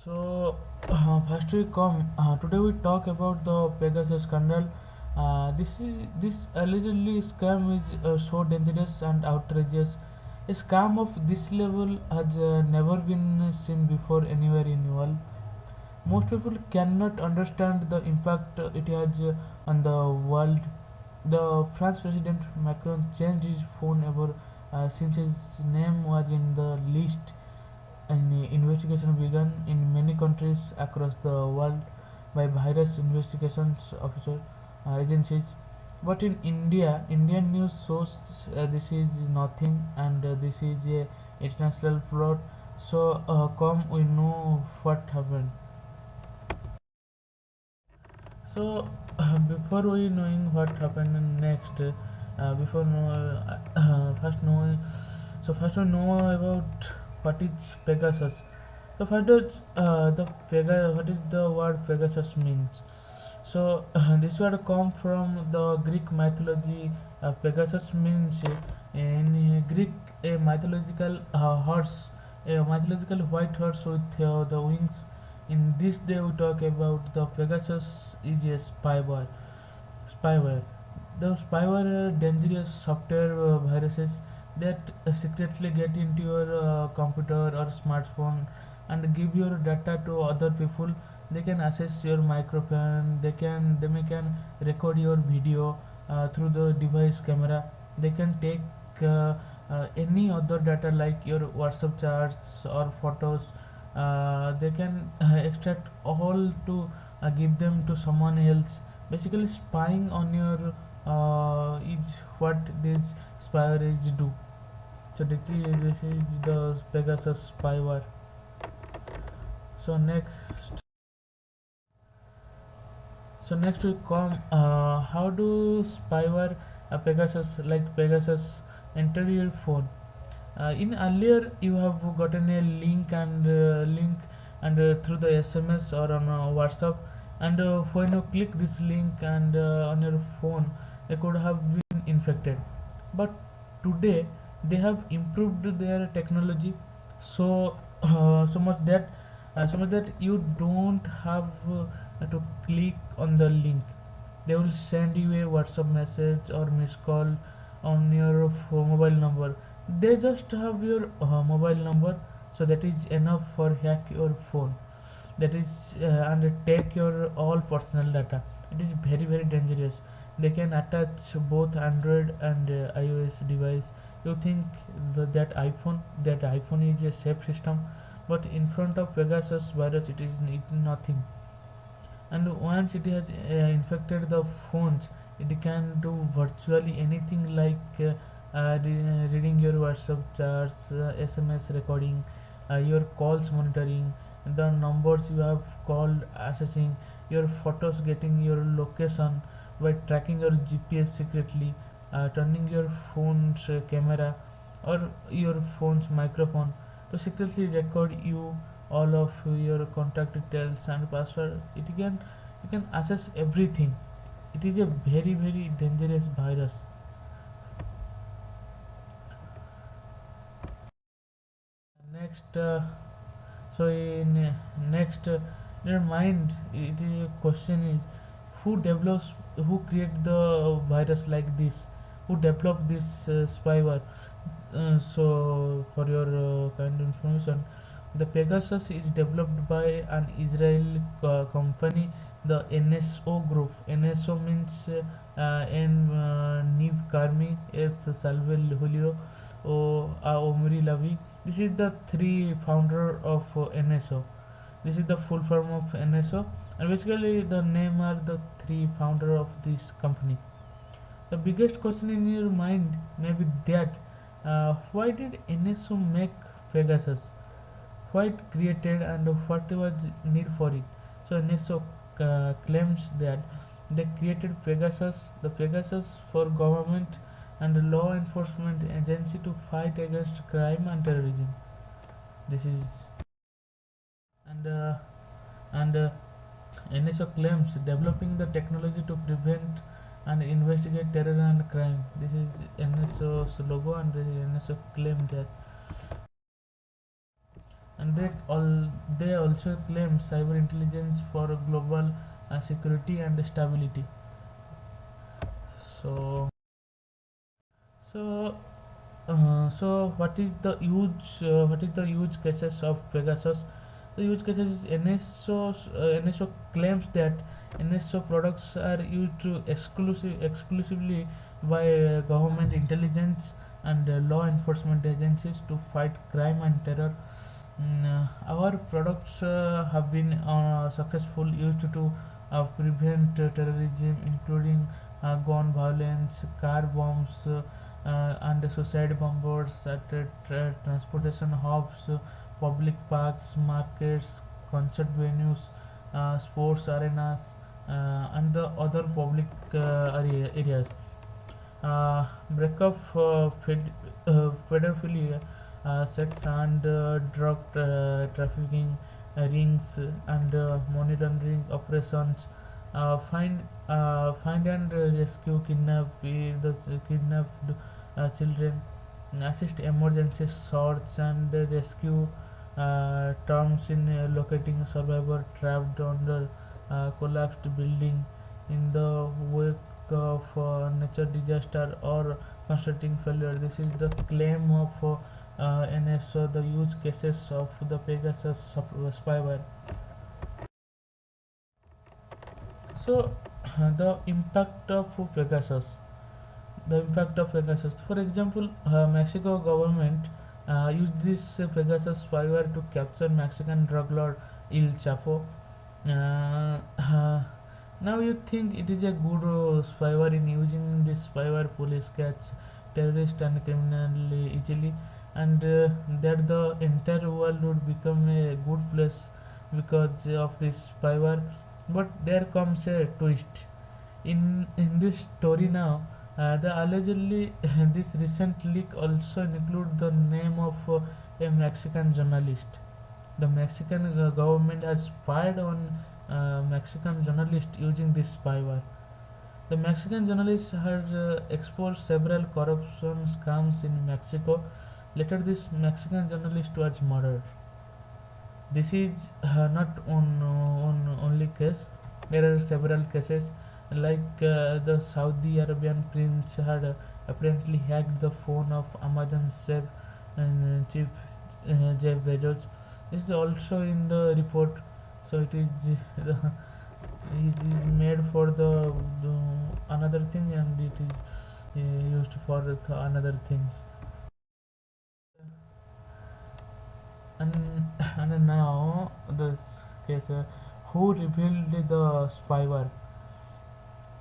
So, first we come. Today we talk about the Pegasus scandal. This allegedly scam is so dangerous and outrageous. A scam of this level has never been seen before anywhere in the world. Most people cannot understand the impact it has on the world. The French President Macron changed his phone ever since his name was in the list. An investigation began in many countries across the world by virus investigations officer agencies. But in India, Indian news shows this is nothing, and this is a international plot. So, come we know what happened. So, before we knowing what happened next, before know, first know, so first we know about what is Pegasus. So first is what is the word Pegasus means. So this word come from the Greek mythology. Pegasus means in Greek a mythological horse, a mythological white horse with the wings. In this day we talk about the Pegasus is a spyware. Spyware. The spyware are dangerous software viruses that secretly get into your computer or smartphone and give your data to other people. They can access your microphone. They can record your video through the device camera. They can take any other data like your WhatsApp chats or photos. They can extract all to give them to someone else. Basically, spying on your is what these spywares do. So this is the Pegasus spyware. So next we come. How do spyware Pegasus enter your phone? In earlier, you have gotten a link and through the SMS or on WhatsApp, and when you click this link and on your phone, it could have been infected. But today, they have improved their technology so so much that you don't have to click on the link. They will send you a WhatsApp message or missed call on your mobile number. They just have your mobile number, so that is enough for hack your phone. That is and take your all personal data. It is very dangerous. They can attach both Android and iOS device. You think that iPhone is a safe system, but in front of Pegasus virus, it is nothing. And once it has infected the phones, it can do virtually anything like reading your WhatsApp chats, SMS recording, your calls monitoring, the numbers you have called, accessing your photos, getting your location by tracking your GPS secretly, turning your phone's camera or your phone's microphone to secretly record you all of your contact details and password. You can access everything. It is a very dangerous virus. Next, so in next in your mind, it is a question is who create the virus like this, who developed this spyware. So for your kind information, the Pegasus is developed by an Israeli company, the NSO Group. NSO means Niv Karmi, S. Salvel Julio, Omri Lavi. This is the three founder of NSO. This is the full form of NSO, and basically the name are the three founder of this company. The biggest question in your mind may be that why did NSO make Pegasus? Why it created and what was need for it? So NSO claims that they created Pegasus, the Pegasus for government and law enforcement agency to fight against crime and terrorism. This is and NSO claims developing the technology to prevent and investigate terror and crime. This is NSO's logo, and the NSO claim that. and they also claim cyber intelligence for global security and stability. So so so what is the use cases of Pegasus? The use cases is NSO claims that NSO products are used to exclusively by government intelligence and law enforcement agencies to fight crime and terror. Our products have been successful used to prevent terrorism, including gun violence, car bombs, and suicide bombers at transportation hubs, public parks, markets, concert venues, sports arenas, and the other public areas. Break of pedophilia, sex and drug trafficking rings, and money laundering operations. Find and rescue kidnapped children, assist emergency search and rescue, terms in locating survivor trapped under collapsed building in the wake of nature disaster or constructing failure. This is the claim of NSO, the use cases of the Pegasus spyware. So, the impact of Pegasus. The impact of Pegasus. For example, Mexico government used this Pegasus spyware to capture Mexican drug lord El Chapo. Now you think it is a good spyware. In using this spyware, police catch terrorist and criminal easily, and that the entire world would become a good place because of this spyware. But there comes a twist in this story now. The allegedly this recent leak also include the name of a Mexican journalist. The Mexican government has spied on Mexican journalist using this spyware. The Mexican journalist has exposed several corruption scams in Mexico. Later, this Mexican journalist was murdered. This is not on only case. There are several cases, like the Saudi Arabian prince had apparently hacked the phone of Amazon chief Jeff Bezos. This is also in the report. So it is it is made for the another thing, and it is used for another things. And and now this case, who revealed the spyware?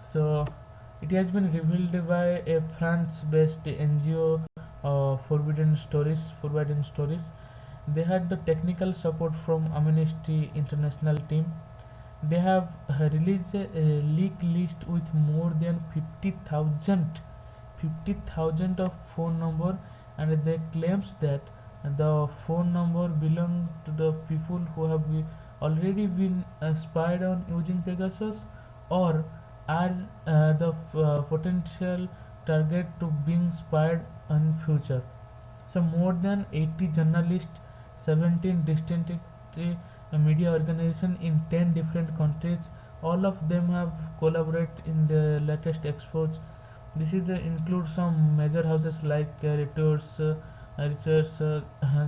So it has been revealed by a France-based NGO, Forbidden Stories. They had the technical support from Amnesty International team. They have released a leak list with more than 50,000 of phone number, and they claims that the phone number belong to the people who have already been spied on using Pegasus, or are the potential target to being spied in future. So more than 80 journalists, 17 distinct media organizations in 10 different countries, all of them have collaborated in the latest expos. This is the include some major houses like Reuters,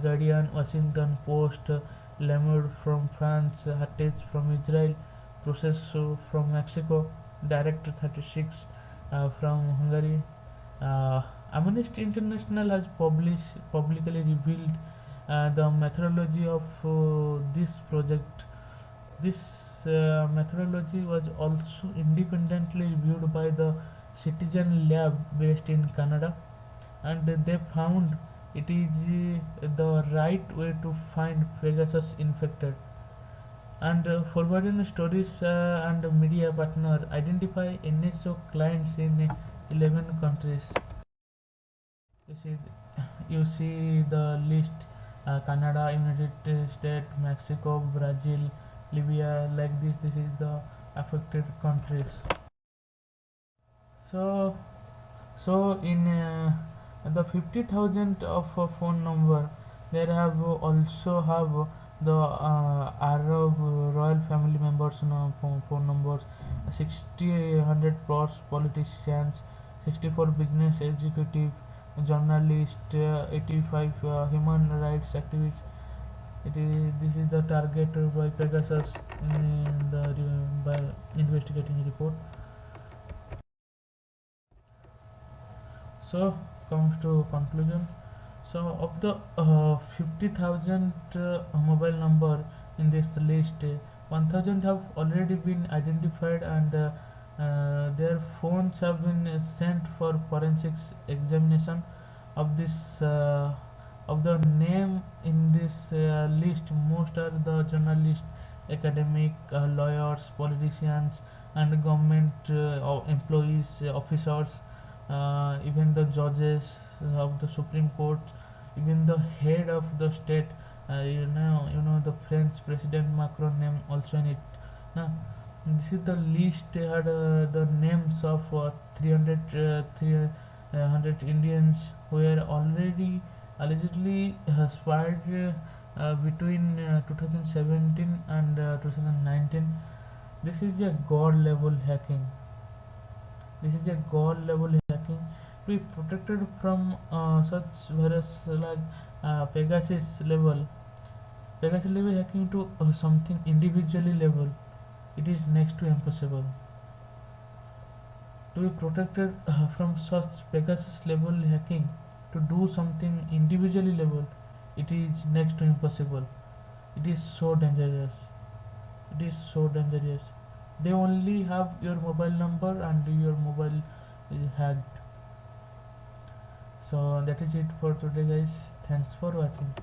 Guardian, Washington Post, Le Monde from France, Heritage from Israel, Process from Mexico, Director 36 from Hungary. Amnesty International has publicly revealed the methodology of this project. This methodology was also independently reviewed by the Citizen Lab based in Canada, and they found it is the right way to find Pegasus infected. And forwarding stories and media partner identify NSO clients in 11 countries. You see, you see the list: Canada, United States, Mexico, Brazil, Libya. Like this, this is the affected countries. So, so in the 50,000 of a phone number, There have also have the Arab royal family members, phone numbers, 60 100 plus politicians, 64 business executive, journalist, 85 human rights activists. This is the target by Pegasus in the by investigating report. So comes to conclusion. So of the 50,000 mobile number in this list, 1,000 have already been identified, and their phones have been sent for forensics examination. Of this of the name in this list, most are the journalists, academic, lawyers, politicians, and government employees, officers, even the judges of the Supreme Court, even the head of the state. The French President Macron name also in it. Now, this is the list. Had the names of 300 Indians who were already allegedly spied between 2017 and 2019. This is a god level hacking. This is a god level hacking. To be protected from such virus like Pegasus level. Pegasus level hacking to something individually level, it is next to impossible. To be protected from such Pegasus level hacking, to do something individually level, it is next to impossible. It is so dangerous. It is so dangerous. They only have your mobile number and your mobile is hacked. So that is it for today, guys. Thanks for watching.